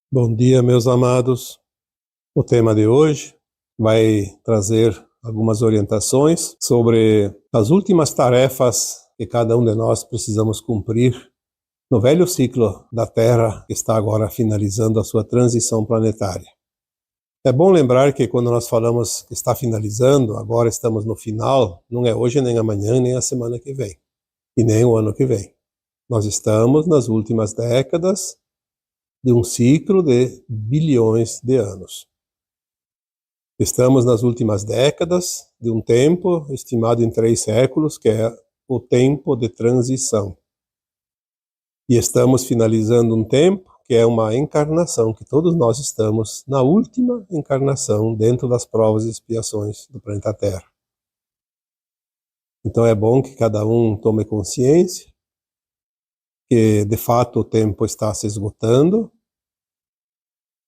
Bom dia, meus amados. O tema de hoje vai trazer algumas orientações sobre as últimas tarefas que cada um de nós precisamos cumprir no velho ciclo da Terra, que está agora finalizando a sua transição planetária. É bom lembrar que quando nós falamos que está finalizando, agora estamos no final, não é hoje, nem amanhã, nem a semana que vem, e nem o ano que vem. Nós estamos nas últimas décadas de um ciclo de bilhões de anos. Estamos nas últimas décadas de um tempo estimado em 3 séculos, que é o tempo de transição. E estamos finalizando um tempo que é uma encarnação, que todos nós estamos na última encarnação dentro das provas e expiações do planeta Terra. Então é bom que cada um tome consciência que de fato o tempo está se esgotando.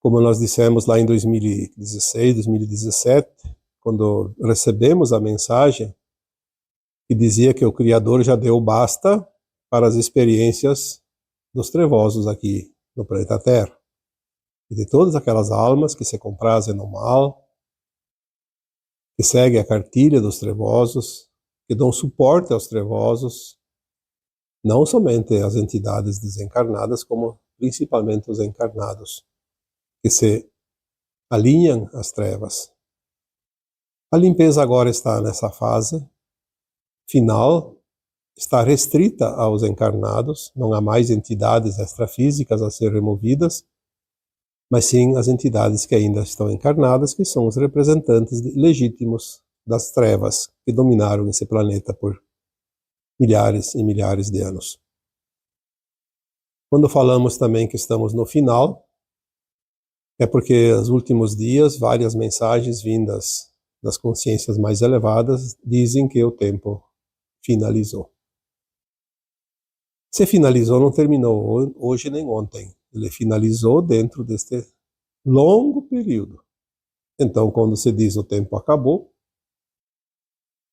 Como nós dissemos lá em 2016, 2017, quando recebemos a mensagem que dizia que o Criador já deu basta para as experiências dos trevosos aqui no planeta Terra. E de todas aquelas almas que se comprazem no mal, que seguem a cartilha dos trevosos, que dão suporte aos trevosos, não somente as entidades desencarnadas, como principalmente os encarnados, que se alinham às trevas. A limpeza agora está nessa fase final, está restrita aos encarnados, não há mais entidades extrafísicas a ser removidas, mas sim as entidades que ainda estão encarnadas, que são os representantes legítimos das trevas que dominaram esse planeta por milhares e milhares de anos. Quando falamos também que estamos no final, é porque nos últimos dias várias mensagens vindas das consciências mais elevadas dizem que o tempo finalizou. Se finalizou, não terminou hoje nem ontem. Ele finalizou dentro deste longo período. Então, quando se diz o tempo acabou,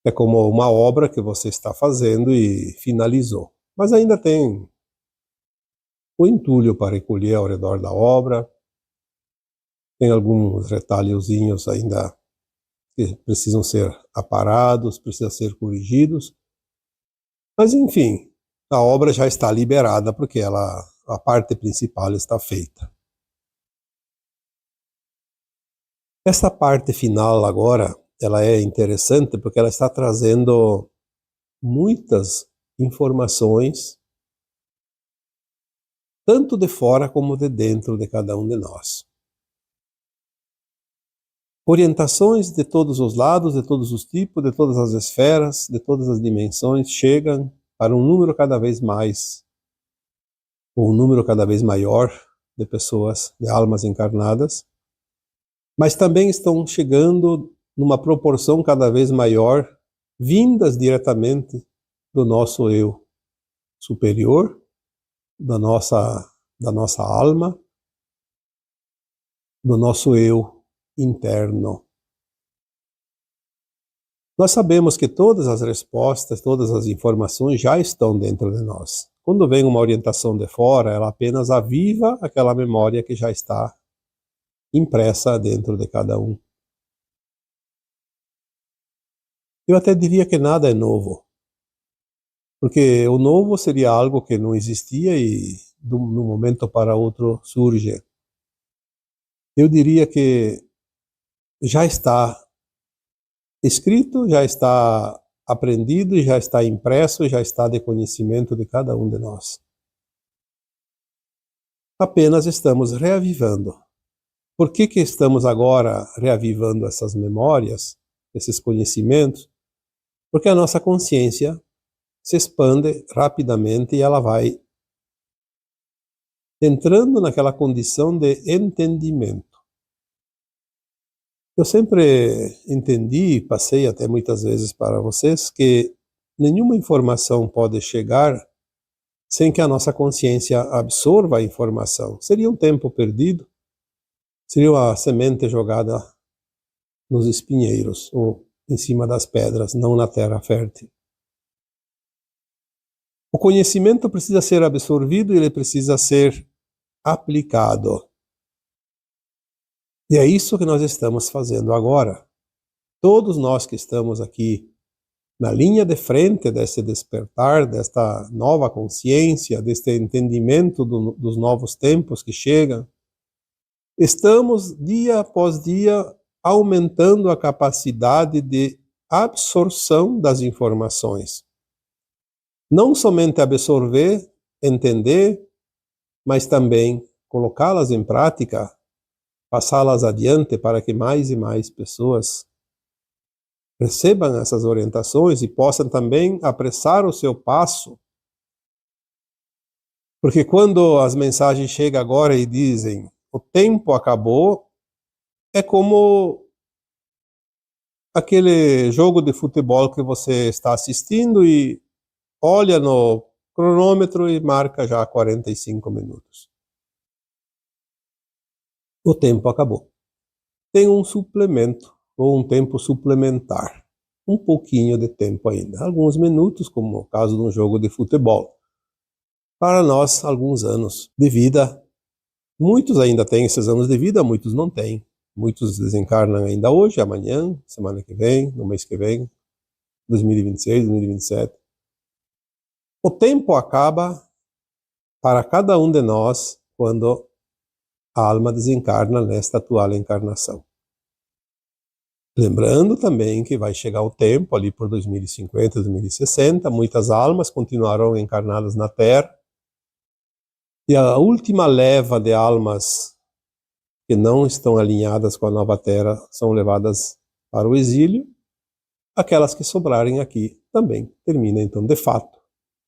é como uma obra que você está fazendo e finalizou. Mas ainda tem o entulho para recolher ao redor da obra, tem alguns retalhozinhos ainda que precisam ser aparados, precisam ser corrigidos. Mas, enfim, a obra já está liberada porque a parte principal está feita. Essa parte final agora, ela é interessante porque ela está trazendo muitas informações, tanto de fora como de dentro de cada um de nós. Orientações de todos os lados, de todos os tipos, de todas as esferas, de todas as dimensões, chegam para um número cada vez mais, ou um número cada vez maior de pessoas, de almas encarnadas, mas também estão chegando numa proporção cada vez maior, vindas diretamente do nosso eu superior, da nossa alma, do nosso eu interno. Nós sabemos que todas as respostas, todas as informações já estão dentro de nós. Quando vem uma orientação de fora, ela apenas aviva aquela memória que já está impressa dentro de cada um. Eu até diria que nada é novo, porque o novo seria algo que não existia e de um momento para outro surge. Eu diria que já está escrito, já está aprendido, já está impresso, já está de conhecimento de cada um de nós. Apenas estamos reavivando. Por que estamos agora reavivando essas memórias, esses conhecimentos? Porque a nossa consciência se expande rapidamente e ela vai entrando naquela condição de entendimento. Eu sempre entendi, passei até muitas vezes para vocês, que nenhuma informação pode chegar sem que a nossa consciência absorva a informação. Seria um tempo perdido, seria uma semente jogada nos espinheiros ou em cima das pedras, não na terra fértil. O conhecimento precisa ser absorvido e ele precisa ser aplicado. E é isso que nós estamos fazendo agora. Todos nós que estamos aqui na linha de frente desse despertar, desta nova consciência, deste entendimento dos novos tempos que chegam, estamos dia após dia aumentando a capacidade de absorção das informações. Não somente absorver, entender, mas também colocá-las em prática, passá-las adiante para que mais e mais pessoas recebam essas orientações e possam também apressar o seu passo. Porque quando as mensagens chegam agora e dizem o tempo acabou, é como aquele jogo de futebol que você está assistindo e olha no cronômetro e marca já 45 minutos. O tempo acabou. Tem um suplemento, ou um tempo suplementar. Um pouquinho de tempo ainda. Alguns minutos, como o caso de um jogo de futebol. Para nós, alguns anos de vida. Muitos ainda têm esses anos de vida, muitos não têm. Muitos desencarnam ainda hoje, amanhã, semana que vem, no mês que vem, 2026, 2027. O tempo acaba para cada um de nós quando a alma desencarna nesta atual encarnação. Lembrando também que vai chegar o tempo, ali por 2050, 2060, muitas almas continuarão encarnadas na Terra, e a última leva de almas que não estão alinhadas com a nova Terra são levadas para o exílio. Aquelas que sobrarem aqui também termina, então, de fato,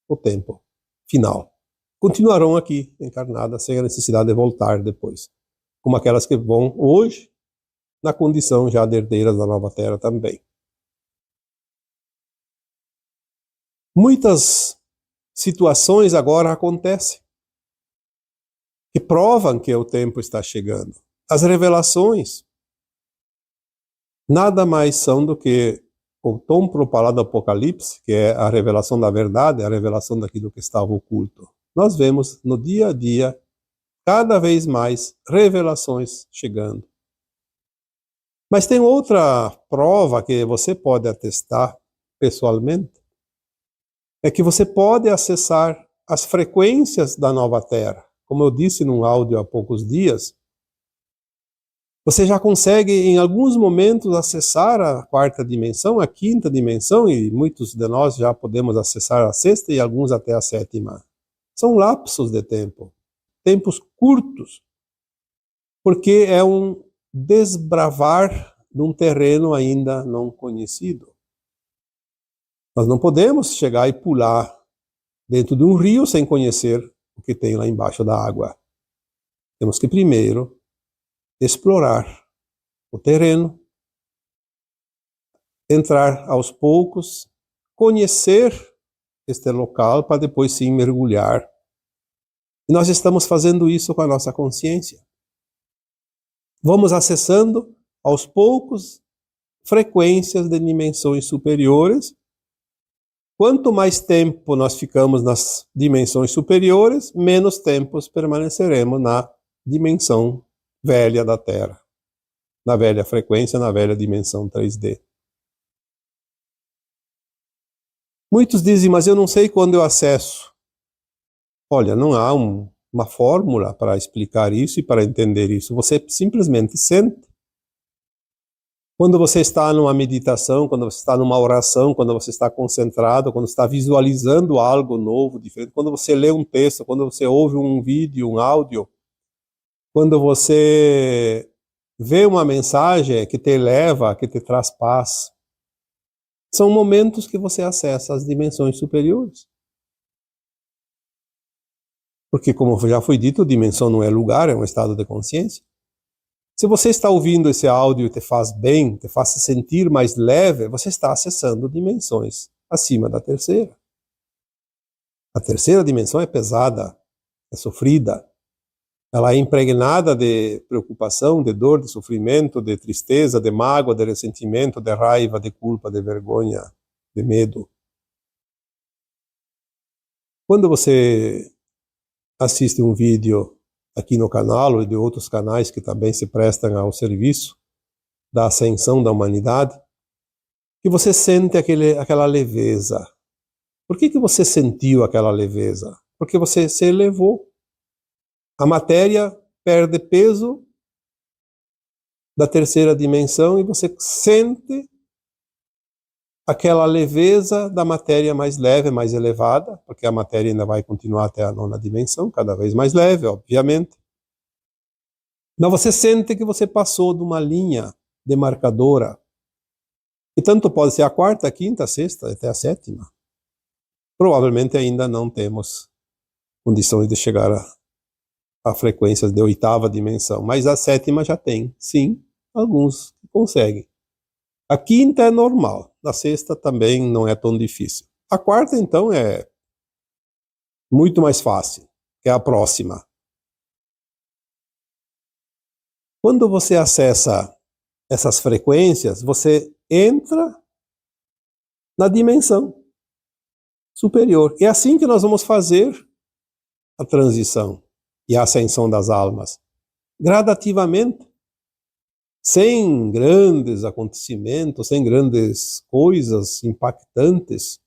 o tempo final. Continuarão aqui encarnadas sem a necessidade de voltar depois, como aquelas que vão hoje na condição já de herdeiras da nova Terra também. Muitas situações agora acontecem que provam que o tempo está chegando. As revelações nada mais são do que o tom propalado do Apocalipse, que é a revelação da verdade, a revelação daquilo que estava oculto. Nós vemos no dia a dia, cada vez mais, revelações chegando. Mas tem outra prova que você pode atestar pessoalmente, é que você pode acessar as frequências da nova Terra. Como eu disse num áudio há poucos dias, você já consegue em alguns momentos acessar a quarta dimensão, a quinta dimensão, e muitos de nós já podemos acessar a sexta e alguns até a sétima. São lapsos de tempo, tempos curtos, porque é um desbravar de um terreno ainda não conhecido. Nós não podemos chegar e pular dentro de um rio sem conhecer o que tem lá embaixo da água. Temos que primeiro explorar o terreno, entrar aos poucos, conhecer este local para depois sim mergulhar. E nós estamos fazendo isso com a nossa consciência. Vamos acessando aos poucos frequências de dimensões superiores. Quanto mais tempo nós ficamos nas dimensões superiores, menos tempos permaneceremos na dimensão velha da Terra, na velha frequência, na velha dimensão 3D. Muitos dizem, mas eu não sei quando eu acesso. Olha, não há uma fórmula para explicar isso e para entender isso. Você simplesmente sente. Quando você está numa meditação, quando você está numa oração, quando você está concentrado, quando está visualizando algo novo, diferente, quando você lê um texto, quando você ouve um vídeo, um áudio, quando você vê uma mensagem que te eleva, que te traz paz, são momentos que você acessa as dimensões superiores. Porque, como já foi dito, dimensão não é lugar, é um estado de consciência. Se você está ouvindo esse áudio e te faz bem, te faz se sentir mais leve, você está acessando dimensões acima da terceira. A terceira dimensão é pesada, é sofrida. Ela é impregnada de preocupação, de dor, de sofrimento, de tristeza, de mágoa, de ressentimento, de raiva, de culpa, de vergonha, de medo. Quando você assiste um vídeo aqui no canal e de outros canais que também se prestam ao serviço da ascensão da humanidade, que você sente aquela leveza. Por que você sentiu aquela leveza? Porque você se elevou. A matéria perde peso da terceira dimensão e você sente aquela leveza da matéria mais leve, mais elevada, porque a matéria ainda vai continuar até a nona dimensão, cada vez mais leve, obviamente. Mas você sente que você passou de uma linha demarcadora, e tanto pode ser a quarta, a quinta, a sexta, até a sétima. Provavelmente ainda não temos condições de chegar a frequências de oitava dimensão, mas a sétima já tem, sim, alguns conseguem. A quinta é normal, a sexta também não é tão difícil. A quarta, então, é muito mais fácil, que é a próxima. Quando você acessa essas frequências, você entra na dimensão superior. É assim que nós vamos fazer a transição e a ascensão das almas, gradativamente, sem grandes acontecimentos, sem grandes coisas impactantes,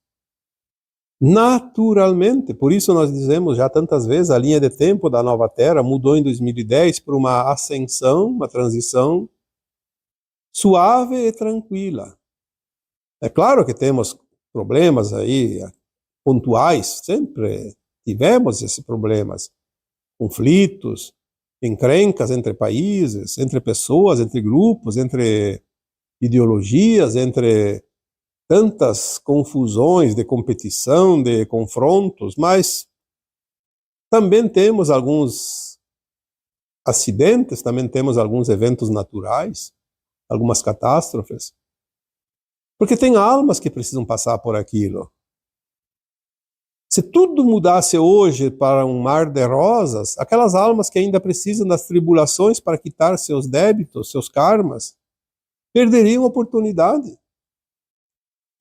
naturalmente. Por isso nós dizemos já tantas vezes, a linha de tempo da Nova Terra mudou em 2010 para uma ascensão, uma transição suave e tranquila. É claro que temos problemas aí pontuais, sempre tivemos esses problemas, conflitos, encrencas entre países, entre pessoas, entre grupos, entre ideologias, entre tantas confusões de competição, de confrontos, mas também temos alguns acidentes, também temos alguns eventos naturais, algumas catástrofes, porque tem almas que precisam passar por aquilo. Se tudo mudasse hoje para um mar de rosas, aquelas almas que ainda precisam das tribulações para quitar seus débitos, seus karmas, perderiam a oportunidade.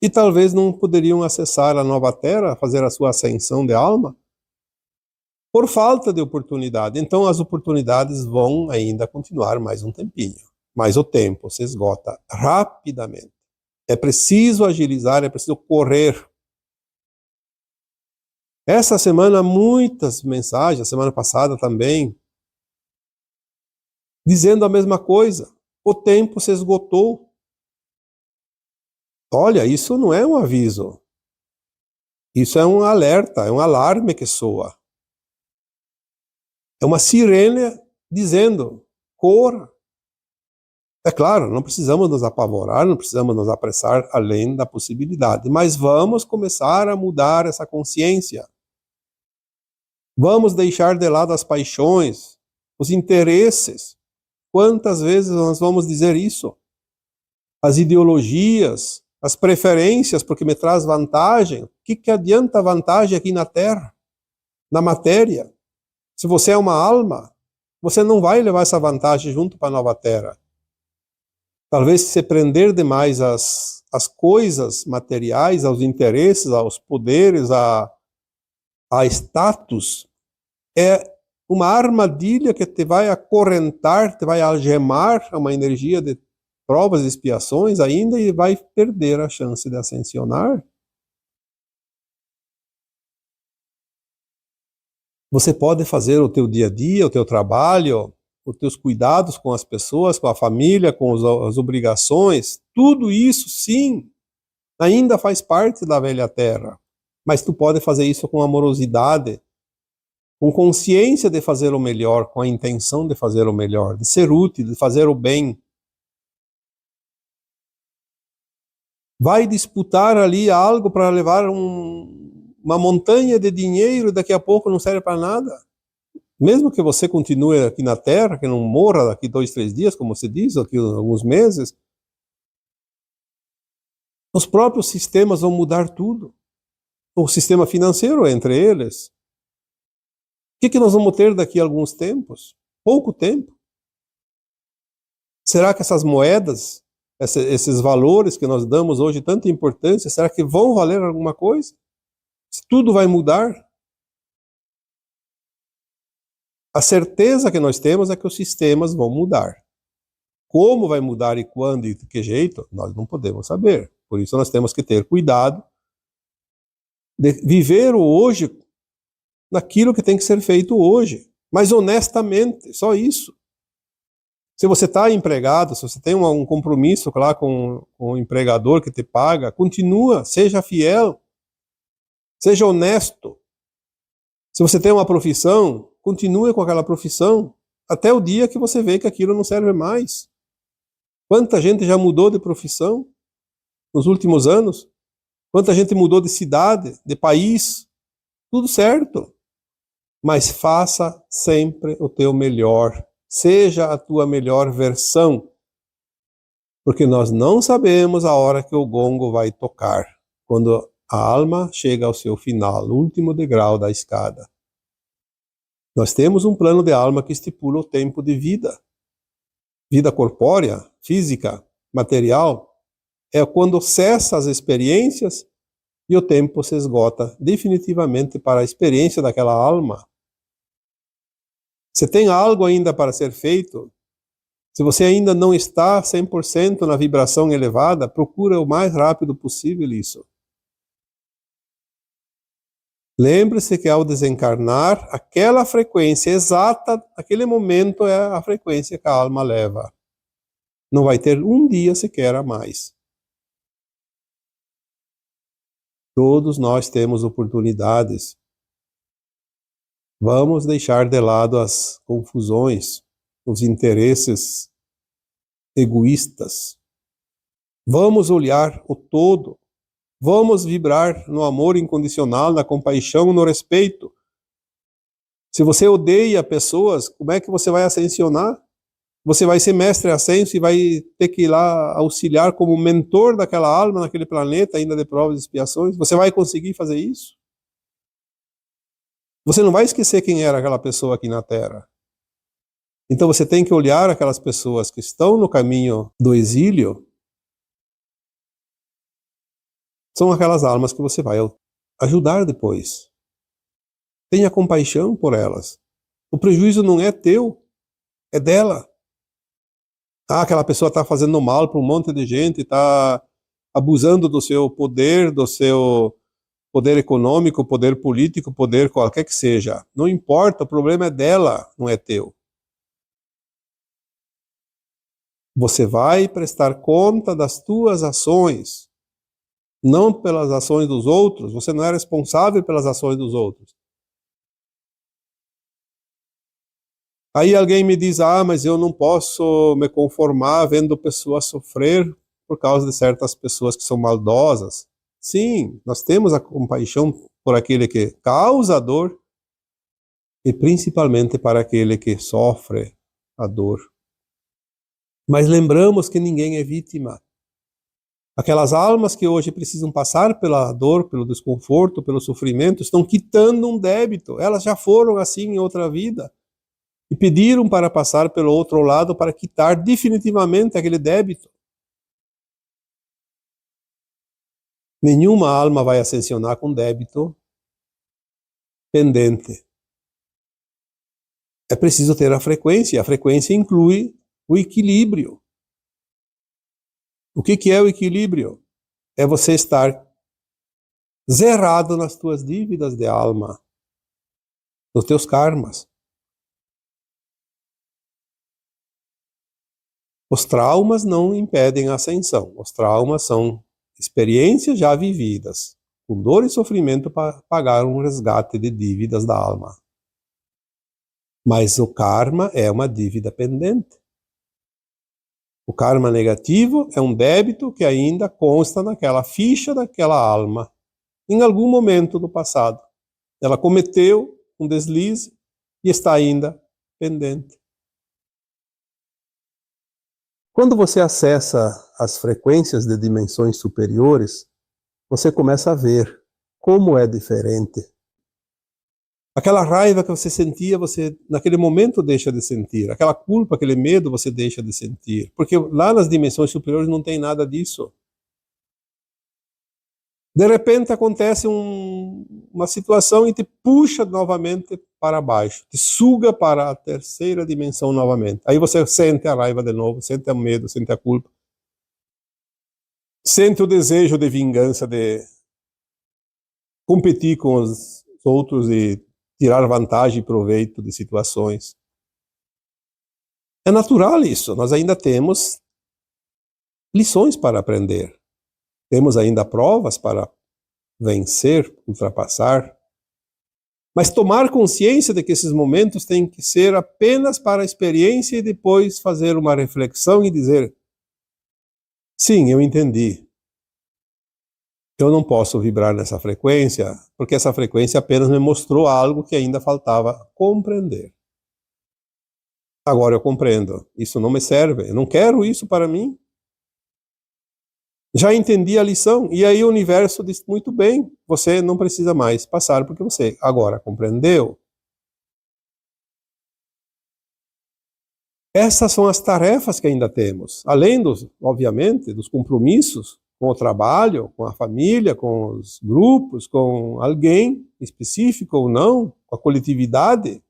E talvez não poderiam acessar a nova terra, fazer a sua ascensão de alma, por falta de oportunidade. Então as oportunidades vão ainda continuar mais um tempinho. Mas o tempo se esgota rapidamente. É preciso agilizar, é preciso correr. Essa semana, muitas mensagens, a semana passada também, dizendo a mesma coisa. O tempo se esgotou. Olha, isso não é um aviso. Isso é um alerta, é um alarme que soa. É uma sirene dizendo, corra. É claro, não precisamos nos apavorar, não precisamos nos apressar além da possibilidade, mas vamos começar a mudar essa consciência. Vamos deixar de lado as paixões, os interesses. Quantas vezes nós vamos dizer isso? As ideologias, as preferências, porque me traz vantagem. O que adianta a vantagem aqui na Terra, na matéria? Se você é uma alma, você não vai levar essa vantagem junto para a nova Terra. Talvez se prender demais às coisas materiais, aos interesses, aos poderes, a status, é uma armadilha que te vai acorrentar, te vai algemar a uma energia de provas e expiações ainda e vai perder a chance de ascensionar. Você pode fazer o teu dia a dia, o teu trabalho, os teus cuidados com as pessoas, com a família, com as obrigações, tudo isso sim, ainda faz parte da velha terra, mas tu pode fazer isso com amorosidade, com consciência de fazer o melhor, com a intenção de fazer o melhor, de ser útil, de fazer o bem. Vai disputar ali algo para levar uma montanha de dinheiro e daqui a pouco não serve para nada. Mesmo que você continue aqui na Terra, que não morra daqui 2, 3 dias, como se diz, daqui alguns meses, os próprios sistemas vão mudar tudo. O sistema financeiro entre eles. O que nós vamos ter daqui a alguns tempos? Pouco tempo. Será que essas moedas, esses valores que nós damos hoje tanta importância, será que vão valer alguma coisa? Se tudo vai mudar? A certeza que nós temos é que os sistemas vão mudar. Como vai mudar e quando e de que jeito, nós não podemos saber. Por isso nós temos que ter cuidado de viver o hoje naquilo que tem que ser feito hoje, mas honestamente, só isso. Se você está empregado, se você tem um compromisso lá com o empregador que te paga, continua, seja fiel, seja honesto. Se você tem uma profissão, continue com aquela profissão, até o dia que você vê que aquilo não serve mais. Quanta gente já mudou de profissão nos últimos anos? Quanta gente mudou de cidade, de país? Tudo certo. Mas faça sempre o teu melhor. Seja a tua melhor versão. Porque nós não sabemos a hora que o gongo vai tocar. Quando a alma chega ao seu final, o último degrau da escada. Nós temos um plano de alma que estipula o tempo de vida. Vida corpórea, física, material, é quando cessa as experiências e o tempo se esgota definitivamente para a experiência daquela alma. Se tem algo ainda para ser feito, se você ainda não está 100% na vibração elevada, procura o mais rápido possível isso. Lembre-se que ao desencarnar, aquela frequência exata, aquele momento é a frequência que a alma leva. Não vai ter um dia sequer a mais. Todos nós temos oportunidades. Vamos deixar de lado as confusões, os interesses egoístas. Vamos olhar o todo. Vamos vibrar no amor incondicional, na compaixão, no respeito. Se você odeia pessoas, como é que você vai ascensionar? Você vai ser mestre ascenso e vai ter que ir lá auxiliar como mentor daquela alma naquele planeta, ainda de provas e expiações? Você vai conseguir fazer isso? Você não vai esquecer quem era aquela pessoa aqui na Terra. Então você tem que olhar aquelas pessoas que estão no caminho do exílio. São aquelas almas que você vai ajudar depois. Tenha compaixão por elas. O prejuízo não é teu, é dela. Ah, aquela pessoa está fazendo mal para um monte de gente, está abusando do seu poder econômico, poder político, poder qualquer que seja. Não importa, o problema é dela, não é teu. Você vai prestar conta das tuas ações, não pelas ações dos outros. Você não é responsável pelas ações dos outros. Aí alguém me diz, mas eu não posso me conformar vendo pessoas sofrer por causa de certas pessoas que são maldosas. Sim, nós temos a compaixão por aquele que causa a dor e principalmente para aquele que sofre a dor. Mas lembramos que ninguém é vítima. Aquelas almas que hoje precisam passar pela dor, pelo desconforto, pelo sofrimento, estão quitando um débito. Elas já foram assim em outra vida e pediram para passar pelo outro lado para quitar definitivamente aquele débito. Nenhuma alma vai ascensionar com débito pendente. É preciso ter a frequência. A frequência inclui o equilíbrio. O que é o equilíbrio? É você estar zerado nas tuas dívidas de alma, nos teus karmas. Os traumas não impedem a ascensão. Os traumas são experiências já vividas, com dor e sofrimento para pagar um resgate de dívidas da alma. Mas o karma é uma dívida pendente. O karma negativo é um débito que ainda consta naquela ficha daquela alma, em algum momento do passado. Ela cometeu um deslize e está ainda pendente. Quando você acessa as frequências de dimensões superiores, você começa a ver como é diferente. Aquela raiva que você sentia, você naquele momento deixa de sentir. Aquela culpa, aquele medo, você deixa de sentir. Porque lá nas dimensões superiores não tem nada disso. De repente acontece uma situação e te puxa novamente para baixo, te suga para a terceira dimensão novamente. Aí você sente a raiva de novo, sente o medo, sente a culpa, sente o desejo de vingança, de competir com os outros e tirar vantagem e proveito de situações. É natural isso, nós ainda temos lições para aprender. Temos ainda provas para vencer, ultrapassar. Mas tomar consciência de que esses momentos têm que ser apenas para a experiência e depois fazer uma reflexão e dizer: sim, eu entendi. Eu não posso vibrar nessa frequência, porque essa frequência apenas me mostrou algo que ainda faltava compreender. Agora eu compreendo. Isso não me serve. Eu não quero isso para mim. Já entendi a lição. E aí o universo diz: muito bem, você não precisa mais passar, porque você agora compreendeu. Essas são as tarefas que ainda temos. Além obviamente, dos compromissos com o trabalho, com a família, com os grupos, com alguém específico ou não, com a coletividade.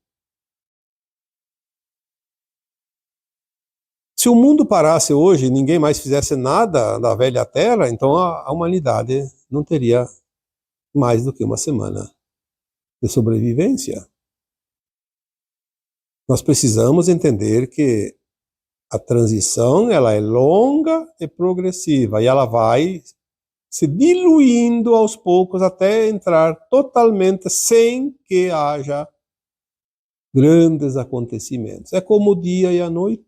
Se o mundo parasse hoje e ninguém mais fizesse nada da velha Terra, então a humanidade não teria mais do que uma semana de sobrevivência. Nós precisamos entender que a transição ela é longa e progressiva e ela vai se diluindo aos poucos até entrar totalmente sem que haja grandes acontecimentos. É como o dia e a noite.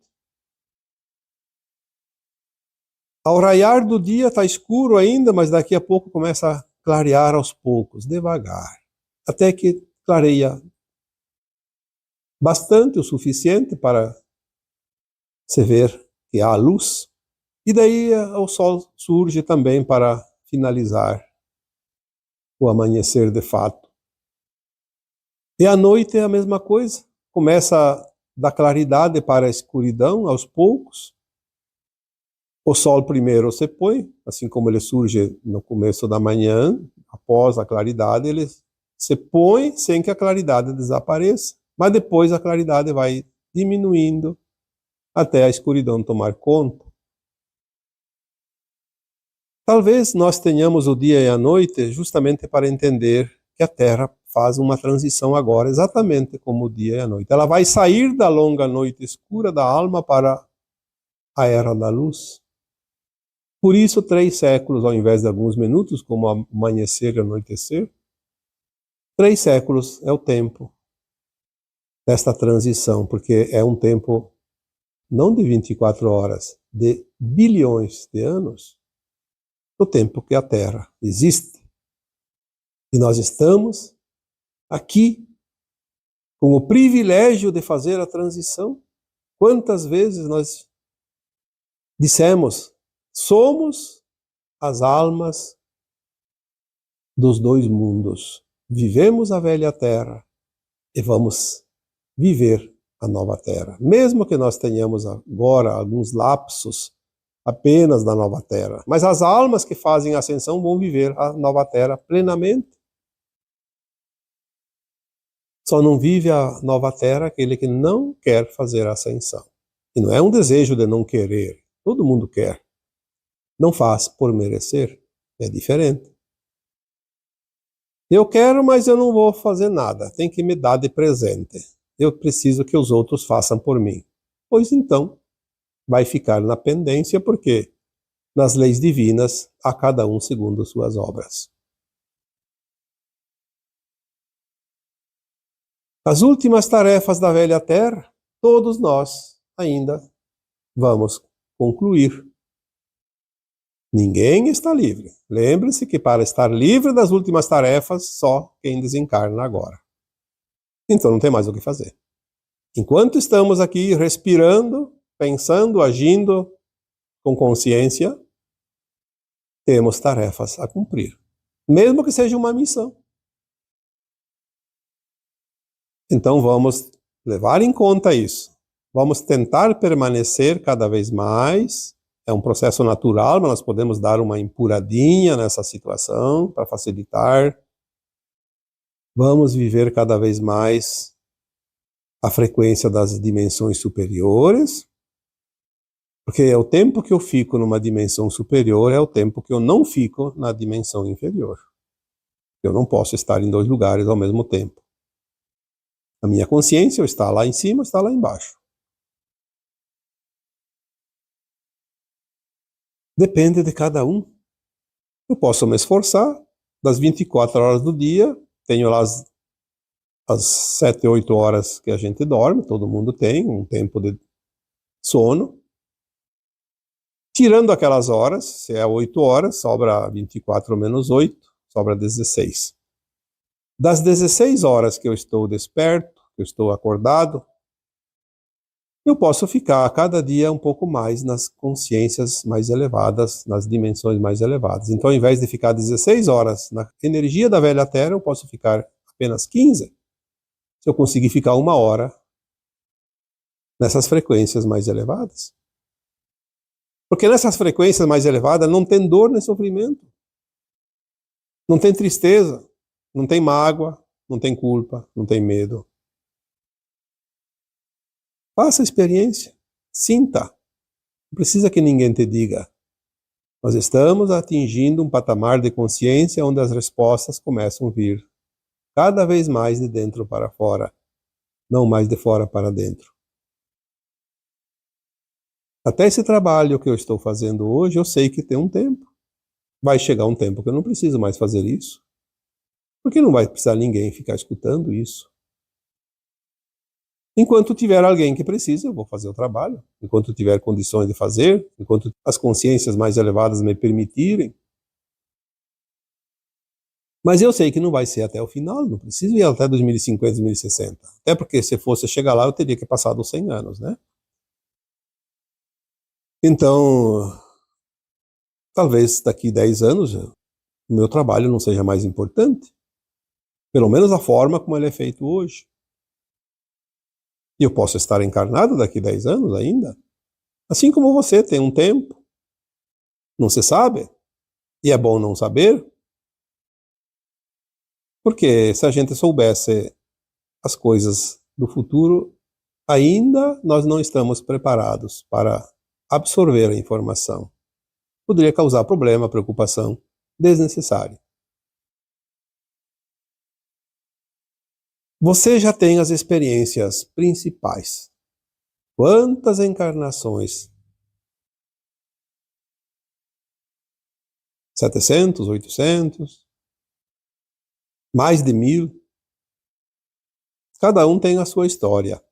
Ao raiar do dia está escuro ainda, mas daqui a pouco começa a clarear aos poucos, devagar, até que clareia bastante, o suficiente para se ver que há luz. E daí o sol surge também para finalizar o amanhecer de fato. E a noite é a mesma coisa, começa da claridade para a escuridão aos poucos. O sol primeiro se põe, assim como ele surge no começo da manhã, após a claridade, ele se põe sem que a claridade desapareça. Mas depois a claridade vai diminuindo até a escuridão tomar conta. Talvez nós tenhamos o dia e a noite justamente para entender que a Terra faz uma transição agora, exatamente como o dia e a noite. Ela vai sair da longa noite escura da alma para a era da luz. Por isso, 3 séculos ao invés de alguns minutos, como amanhecer e anoitecer, 3 séculos é o tempo desta transição, porque é um tempo não de 24 horas, de bilhões de anos, o tempo que a Terra existe. E nós estamos aqui com o privilégio de fazer a transição. Quantas vezes nós dissemos: somos as almas dos 2 mundos. Vivemos a velha Terra e vamos viver a nova Terra. Mesmo que nós tenhamos agora alguns lapsos apenas da nova Terra. Mas as almas que fazem a ascensão vão viver a nova Terra plenamente. Só não vive a nova Terra aquele que não quer fazer a ascensão. E não é um desejo de não querer. Todo mundo quer. Não faz por merecer. É diferente. Eu quero, mas eu não vou fazer nada. Tem que me dar de presente. Eu preciso que os outros façam por mim. Pois então, vai ficar na pendência, porque nas leis divinas, a cada um segundo suas obras. As últimas tarefas da velha Terra, todos nós ainda vamos concluir. Ninguém está livre. Lembre-se que para estar livre das últimas tarefas, só quem desencarna agora. Então não tem mais o que fazer. Enquanto estamos aqui respirando, pensando, agindo com consciência, temos tarefas a cumprir. Mesmo que seja uma missão. Então vamos levar em conta isso. Vamos tentar permanecer cada vez mais. É um processo natural, mas nós podemos dar uma empuradinha nessa situação para facilitar. Vamos viver cada vez mais a frequência das dimensões superiores, porque o tempo que eu fico numa dimensão superior é o tempo que eu não fico na dimensão inferior. Eu não posso estar em dois lugares ao mesmo tempo. A minha consciência ou está lá em cima ou está lá embaixo. Depende de cada um. Eu posso me esforçar, das 24 horas do dia, tenho lá as 7, 8 horas que a gente dorme, todo mundo tem um tempo de sono. Tirando aquelas horas, se é 8 horas, sobra 24 menos 8, sobra 16. Das 16 horas que eu estou desperto, que eu estou acordado, eu posso ficar a cada dia um pouco mais nas consciências mais elevadas, nas dimensões mais elevadas. Então, ao invés de ficar 16 horas na energia da velha Terra, eu posso ficar apenas 15, se eu conseguir ficar 1 hora nessas frequências mais elevadas. Porque nessas frequências mais elevadas não tem dor nem sofrimento, não tem tristeza, não tem mágoa, não tem culpa, não tem medo. Faça a experiência, sinta. Não precisa que ninguém te diga. Nós estamos atingindo um patamar de consciência onde as respostas começam a vir cada vez mais de dentro para fora, não mais de fora para dentro. Até esse trabalho que eu estou fazendo hoje, eu sei que tem um tempo. Vai chegar um tempo que eu não preciso mais fazer isso. Porque não vai precisar ninguém ficar escutando isso. Enquanto tiver alguém que precisa, eu vou fazer o trabalho. Enquanto tiver condições de fazer, enquanto as consciências mais elevadas me permitirem. Mas eu sei que não vai ser até o final, não preciso ir até 2050, 2060. Até porque se fosse chegar lá, eu teria que passar dos 100 anos, né? Então, talvez daqui 10 anos, o meu trabalho não seja mais importante. Pelo menos a forma como ele é feito hoje. E eu posso estar encarnado daqui 10 anos ainda. Assim como você tem um tempo. Não se sabe. E é bom não saber. Porque se a gente soubesse as coisas do futuro, ainda nós não estamos preparados para absorver a informação. Poderia causar problema, preocupação desnecessária. Você já tem as experiências principais. Quantas encarnações? 700, 800? Mais de 1000? Cada um tem a sua história.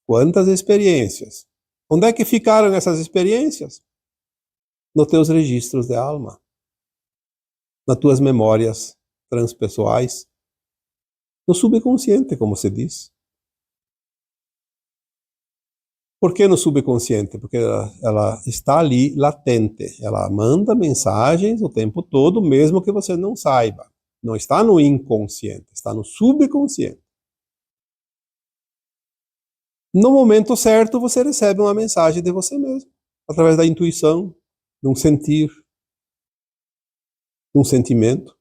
Quantas experiências? Onde é que ficaram essas experiências? Nos teus registros de alma. Nas tuas memórias transpessoais. No subconsciente, como se diz. Por que no subconsciente? Porque ela está ali latente. Ela manda mensagens o tempo todo, mesmo que você não saiba. Não está no inconsciente, está no subconsciente. No momento certo, você recebe uma mensagem de você mesmo, através da intuição, de um sentir, de um sentimento.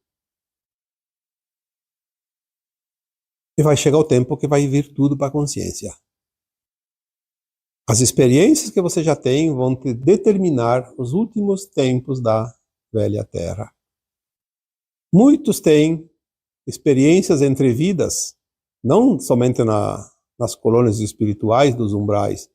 E vai chegar o tempo que vai vir tudo para a consciência. As experiências que você já tem vão te determinar os últimos tempos da velha Terra. Muitos têm experiências entre vidas, não somente nas colônias espirituais dos umbrais,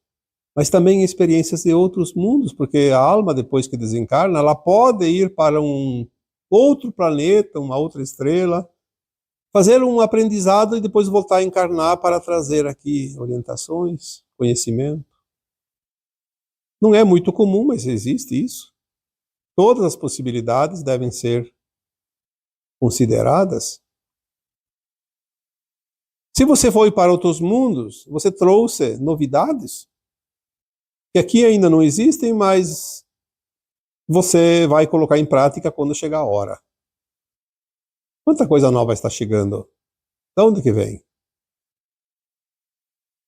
mas também experiências de outros mundos, porque a alma, depois que desencarna, ela pode ir para um outro planeta, uma outra estrela, fazer um aprendizado e depois voltar a encarnar para trazer aqui orientações, conhecimento. Não é muito comum, mas existe isso. Todas as possibilidades devem ser consideradas. Se você foi para outros mundos, você trouxe novidades que aqui ainda não existem, mas você vai colocar em prática quando chegar a hora. Quanta coisa nova está chegando? De onde que vem?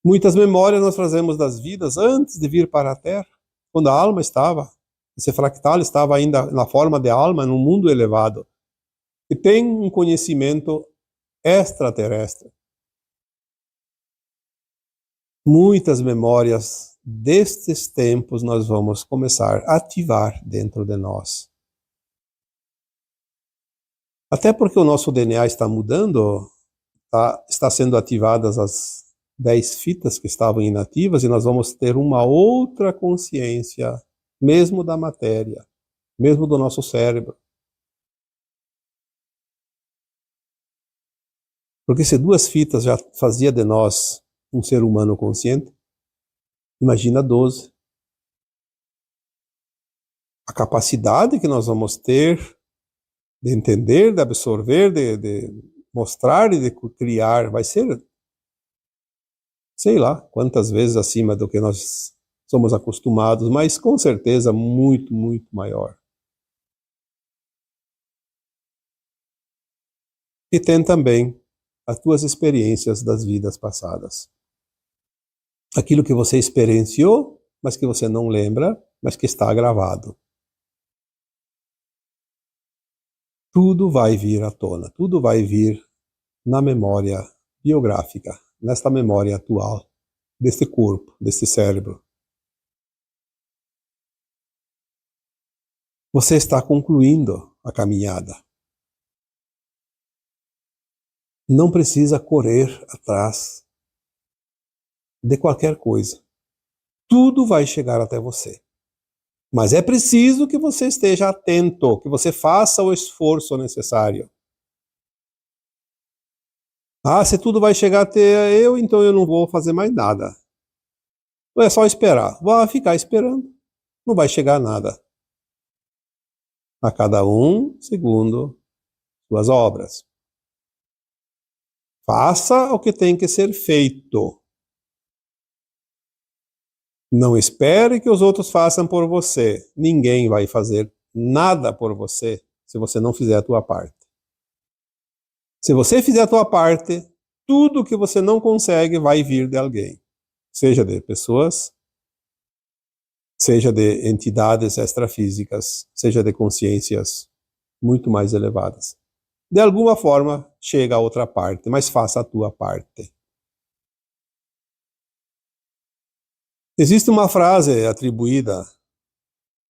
Muitas memórias nós trazemos das vidas antes de vir para a Terra, quando a alma estava, esse fractal estava ainda na forma de alma, num mundo elevado, e tem um conhecimento extraterrestre. muitas memórias destes tempos nós vamos começar a ativar dentro de nós. Até porque o nosso DNA está mudando, está sendo ativadas as 10 fitas que estavam inativas e nós vamos ter uma outra consciência, mesmo da matéria, mesmo do nosso cérebro. Porque se 2 fitas já fazia de nós um ser humano consciente, imagina 12. A capacidade que nós vamos ter de entender, de absorver, de mostrar e de criar vai ser, sei lá, quantas vezes acima do que nós somos acostumados, mas com certeza muito, muito maior. E tem também as tuas experiências das vidas passadas. Aquilo que você experienciou, mas que você não lembra, mas que está gravado. Tudo vai vir à tona, tudo vai vir na memória biográfica, nesta memória atual, deste corpo, deste cérebro. Você está concluindo a caminhada. Não precisa correr atrás de qualquer coisa. Tudo vai chegar até você. Mas é preciso que você esteja atento, que você faça o esforço necessário. Ah, se tudo vai chegar até eu, então eu não vou fazer mais nada. Não é só esperar. Vou ficar esperando. Não vai chegar nada. A cada um segundo suas obras. Faça o que tem que ser feito. Não espere que os outros façam por você. Ninguém vai fazer nada por você se você não fizer a tua parte. Se você fizer a tua parte, tudo que você não consegue vai vir de alguém. Seja de pessoas, seja de entidades extrafísicas, seja de consciências muito mais elevadas. De alguma forma, chega a outra parte, mas faça a tua parte. Existe uma frase atribuída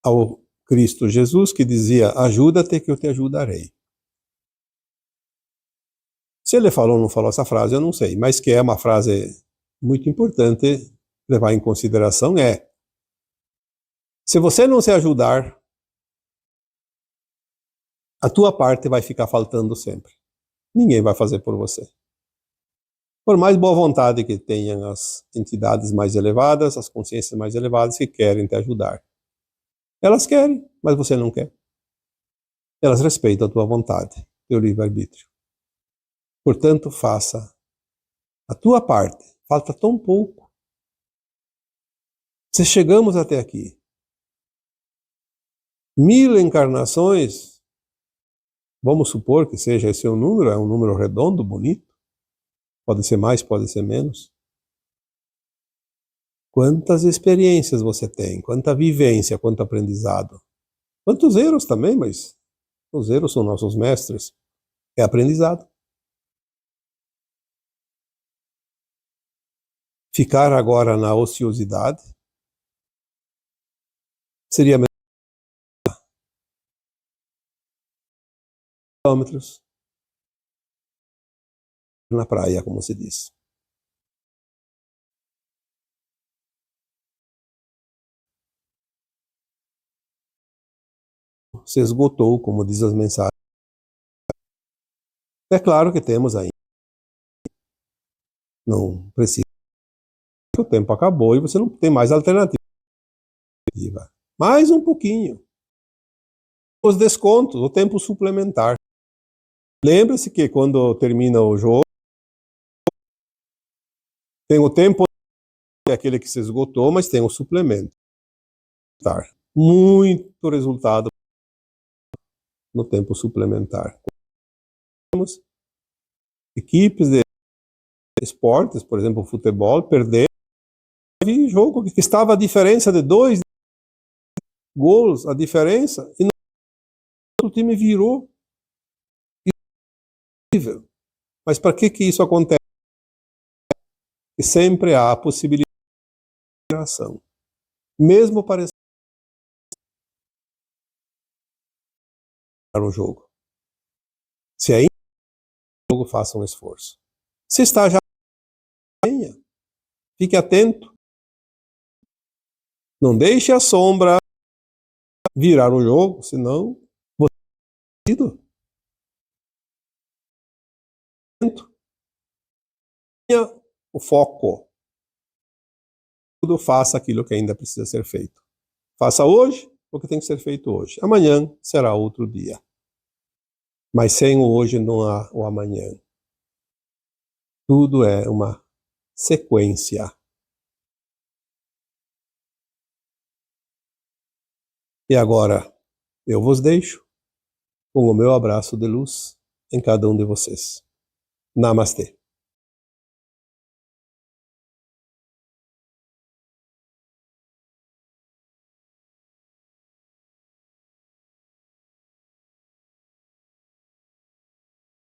ao Cristo Jesus que dizia: ajuda-te que eu te ajudarei. Se ele falou ou não falou essa frase, eu não sei, mas que é uma frase muito importante levar em consideração é: se você não se ajudar, a tua parte vai ficar faltando sempre. Ninguém vai fazer por você. Por mais boa vontade que tenham as entidades mais elevadas, as consciências mais elevadas que querem te ajudar. Elas querem, mas você não quer. Elas respeitam a tua vontade, teu livre-arbítrio. Portanto, faça a tua parte. Falta tão pouco. Se chegamos até aqui, 1000 encarnações, vamos supor que seja esse o número, é um número redondo, bonito. Pode ser mais, pode ser menos. Quantas experiências você tem, quanta vivência, quanto aprendizado. Quantos erros também, mas os erros são nossos mestres. É aprendizado. Ficar agora na ociosidade seria quilômetros na praia, como se diz. Se esgotou, como diz as mensagens. É claro que temos ainda. Não precisa. O tempo acabou e você não tem mais alternativa. Mais um pouquinho. Os descontos, o tempo suplementar. Lembre-se que quando termina o jogo, tem o tempo, é aquele que se esgotou, mas tem o suplemento. Muito resultado no tempo suplementar. Temos equipes de esportes, por exemplo, futebol, perder jogo que estava a diferença de 2 gols, a diferença, e o time virou. Mas para que isso acontece? E sempre há a possibilidade coração, mesmo parecendo o jogo. Se ainda o jogo, faça um esforço. Se está já, venha. Fique atento. Não deixe a sombra virar o jogo, senão você é perdido. Tenha o foco. Tudo, faça aquilo que ainda precisa ser feito. Faça hoje o que tem que ser feito hoje. Amanhã será outro dia. Mas sem o hoje não há o amanhã. Tudo é uma sequência. E agora eu vos deixo com o meu abraço de luz em cada um de vocês. Namastê.